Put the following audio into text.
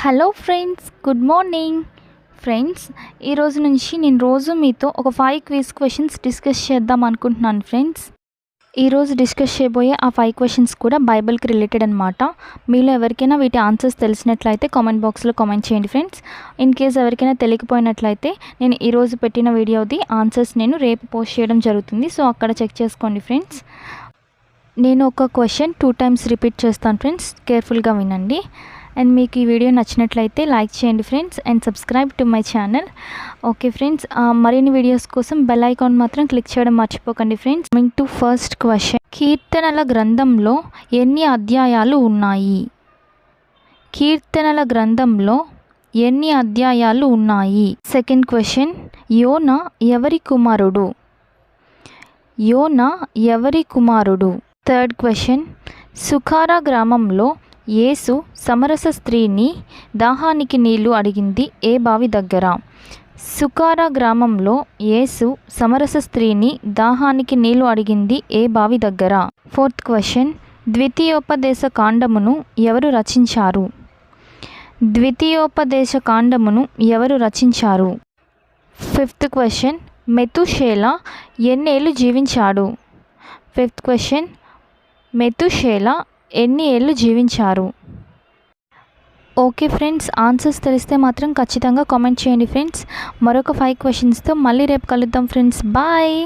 Hello friends, good morning friends. ఈరోజు నుంచి నేను రోజు మీతో ఒక 5 క్విజ్ క్వశ్చన్స్ డిస్కస్ చేద్దాం అనుకుంటున్నాను ఫ్రెండ్స్. ఈరోజు డిస్కస్ చేయబోయే ఆ 5 క్వశ్చన్స్ కూడా బైబిల్కి రిలేటెడ్ అనమాట. మీలో ఎవరికైనా వీటి ఆన్సర్స్ తెలిసినట్లయితే కామెంట్ బాక్స్లో కామెంట్ చేయండి ఫ్రెండ్స్. ఇన్ కేస్ ఎవరికైనా తెలియకపోయినట్లయితే నేను ఈరోజు పెట్టిన వీడియోది ఆన్సర్స్ నేను రేపు పోస్ట్ చేయడం జరుగుతుంది. సో అక్కడ చెక్ చేసుకోండి ఫ్రెండ్స్. నేను ఒక క్వశ్చన్ 2 times రిపీట్ చేస్తాను ఫ్రెండ్స్, కేర్ఫుల్గా వినండి. అండ్ మీకు ఈ వీడియో నచ్చినట్లయితే లైక్ చేయండి friends and subscribe to my channel. Okay friends, మరిన్ని వీడియోస్ కోసం బెల్ ఐకాన్ మాత్రం క్లిక్ చేయడం మర్చిపోకండి friends. Coming to first question, కీర్తనల గ్రంథంలో ఎన్ని అధ్యాయాలు ఉన్నాయి? కీర్తనల గ్రంథంలో ఎన్ని అధ్యాయాలు ఉన్నాయి? సెకండ్ క్వశ్చన్, యోనా ఎవరి కుమారుడు? యోనా ఎవరి కుమారుడు? థర్డ్ క్వశ్చన్, సుఖారా గ్రామంలో యేసు సమరస స్త్రీని దాహానికి నీళ్లు అడిగింది ఏ బావి దగ్గర? సుఖారా గ్రామంలో యేసు సమరస స్త్రీని దాహానికి నీళ్లు అడిగింది ఏ బావి దగ్గర? ఫోర్త్ క్వశ్చన్, ద్వితీయోపదేశ కాండమును ఎవరు రచించారు? ద్వితీయోపదేశ కాండమును ఎవరు రచించారు? ఫిఫ్త్ క్వశ్చన్, మెతుషేలా ఎన్నేళ్ళు జీవించాడు? ఫిఫ్త్ క్వశ్చన్, మెతుషేలా ఎన్ని ఏళ్ళు జీవించారు? ఓకే ఫ్రెండ్స్, ఆన్సర్స్ తెలిస్తే మాత్రం ఖచ్చితంగా కామెంట్ చేయండి ఫ్రెండ్స్. మరొక 5 క్వశ్చన్స్తో మళ్ళీ రేపు కలుద్దాం ఫ్రెండ్స్. బాయ్.